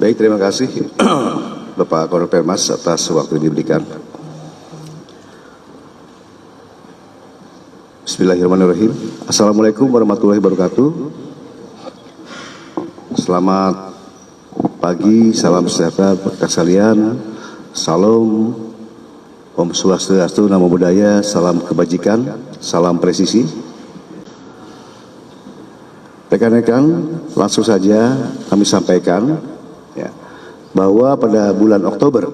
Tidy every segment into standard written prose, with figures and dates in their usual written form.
Baik, terima kasih Bapak Koril Permas atas waktu yang diberikan. Bismillahirrahmanirrahim. Assalamualaikum warahmatullahi wabarakatuh. Selamat pagi, salam sejahtera bagi sekalian. Salam, Om Swastiastu, Namo Buddhaya, salam kebajikan, salam presisi. Rekan-rekan, langsung saja kami sampaikan ya, bahwa pada bulan Oktober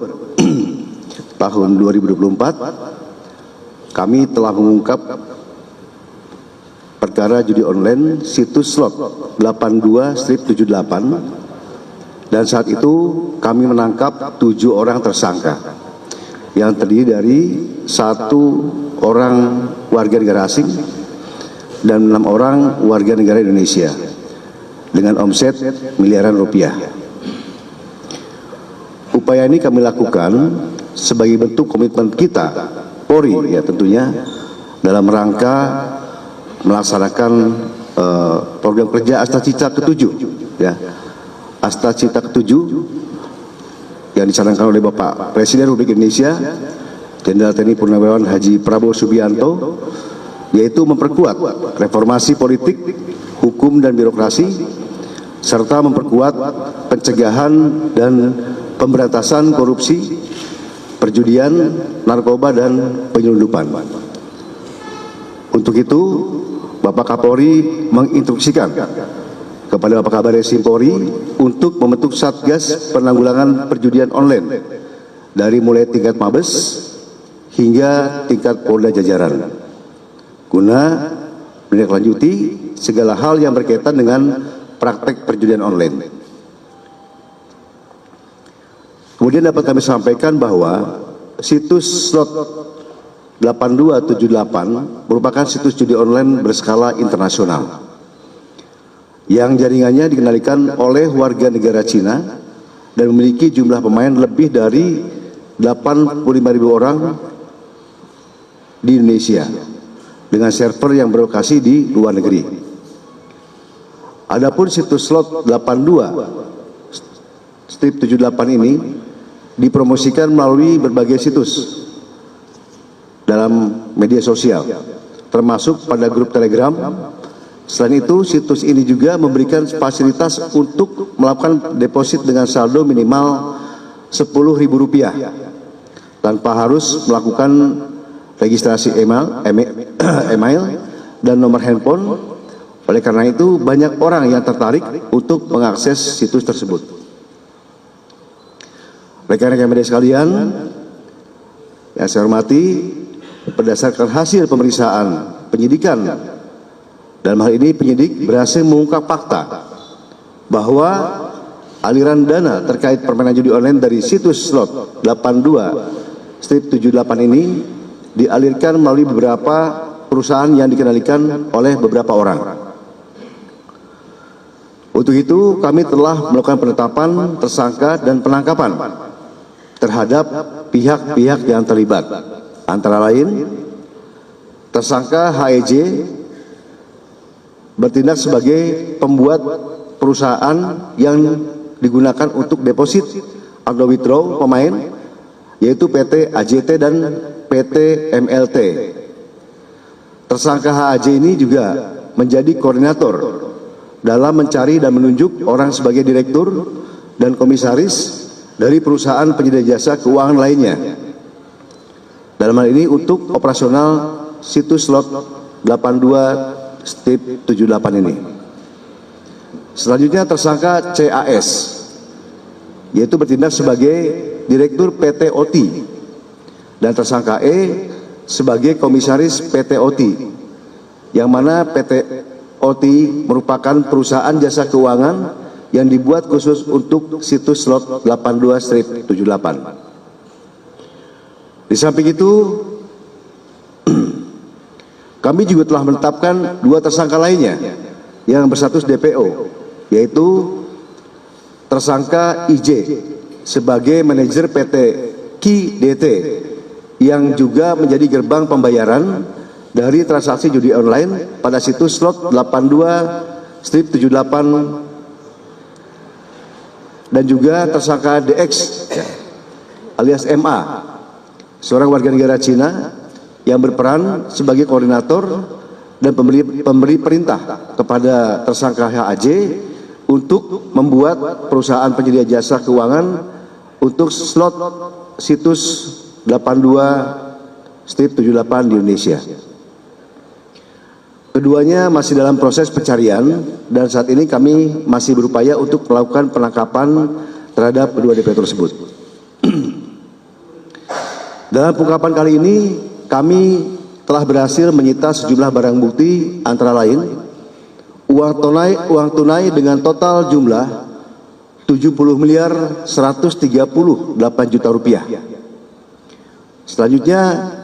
tahun 2024 kami telah mengungkap perkara judi online situs slot 82-78, dan saat itu kami menangkap 7 orang tersangka yang terdiri dari 1 orang warga negara asing dan 6 orang warga negara Indonesia dengan omset miliaran rupiah. Upaya ini kami lakukan sebagai bentuk komitmen kita, Polri ya tentunya, dalam rangka melaksanakan program kerja Astacita ke-7 ya. Astacita ke-7 yang dicanangkan oleh Bapak Presiden Republik Indonesia Jenderal TNI Purnawirawan Haji Prabowo Subianto, yaitu memperkuat reformasi politik, hukum dan birokrasi, serta memperkuat pencegahan dan pemberantasan korupsi, perjudian, narkoba dan penyelundupan. Untuk itu, Bapak Kapolri menginstruksikan kepada Bapak Kabar Eskrim Polri untuk membentuk Satgas Penanggulangan Perjudian Online dari mulai tingkat Mabes hingga tingkat Polda jajaran, guna menindaklanjuti segala hal yang berkaitan dengan praktek perjudian online. Kemudian dapat kami sampaikan bahwa situs slot 8278 merupakan situs judi online berskala internasional yang jaringannya dikendalikan oleh warga negara Cina dan memiliki jumlah pemain lebih dari 85.000 orang di Indonesia dengan server yang berlokasi di luar negeri. Adapun situs slot 82-78 ini dipromosikan melalui berbagai situs dalam media sosial, termasuk pada grup Telegram. Selain itu, situs ini juga memberikan fasilitas untuk melakukan deposit dengan saldo minimal Rp10.000 tanpa harus melakukan registrasi email dan nomor handphone. Oleh karena itu, banyak orang yang tertarik untuk mengakses situs tersebut. Rekan-rekan media sekalian yang saya hormati, berdasarkan hasil pemeriksaan penyidikan, dalam hal ini penyidik berhasil mengungkap fakta bahwa aliran dana terkait permainan judi online dari situs slot 82-78 ini dialirkan melalui beberapa perusahaan yang dikendalikan oleh beberapa orang. Untuk itu kami telah melakukan penetapan tersangka dan penangkapan terhadap pihak-pihak yang terlibat, antara lain tersangka HEJ bertindak sebagai pembuat perusahaan yang digunakan untuk deposit atau withdraw pemain, yaitu PT AJT dan PT MLT. Tersangka HAJ ini juga menjadi koordinator dalam mencari dan menunjuk orang sebagai direktur dan komisaris dari perusahaan penyedia jasa keuangan lainnya. Dalam hal ini untuk operasional situs slot 82-78 ini. Selanjutnya tersangka CAS, yaitu bertindak sebagai direktur PT OT, dan tersangka E sebagai komisaris PT OT, yang mana PT OT merupakan perusahaan jasa keuangan yang dibuat khusus untuk situs slot 82-78. Di samping itu, kami juga telah menetapkan 2 tersangka lainnya yang berstatus DPO, yaitu tersangka IJ sebagai manajer PT KIDT yang juga menjadi gerbang pembayaran dari transaksi judi online pada situs slot 82-78 dan juga tersangka DX alias MA, seorang warga negara Cina yang berperan sebagai koordinator dan pemberi perintah kepada tersangka HAJ untuk membuat perusahaan penyedia jasa keuangan untuk slot situs 82/78 di Indonesia. Keduanya masih dalam proses pencarian dan saat ini kami masih berupaya untuk melakukan penangkapan terhadap kedua DPO tersebut. Dalam pengungkapan kali ini kami telah berhasil menyita sejumlah barang bukti antara lain uang tunai dengan total jumlah 70.138 juta rupiah. Selanjutnya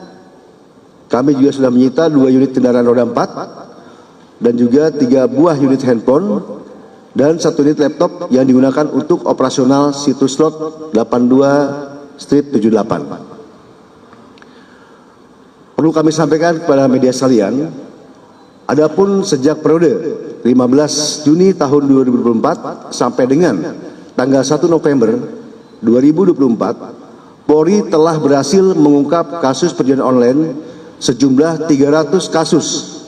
kami juga sudah menyita 2 unit kendaraan roda 4 dan juga 3 buah unit handphone dan 1 unit laptop yang digunakan untuk operasional situs slot 82/78. Perlu kami sampaikan kepada media sekalian, adapun sejak periode 15 Juni tahun 2024 sampai dengan tanggal 1 November 2024, Polri telah berhasil mengungkap kasus perjudian online sejumlah 300 kasus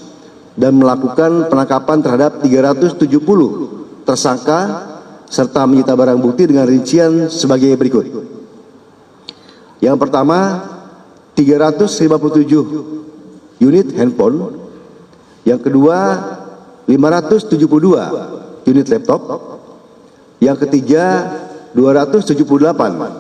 dan melakukan penangkapan terhadap 370 tersangka serta menyita barang bukti dengan rincian sebagai berikut. Yang pertama, 357 unit handphone. Yang kedua, 572 unit laptop. Yang ketiga, 278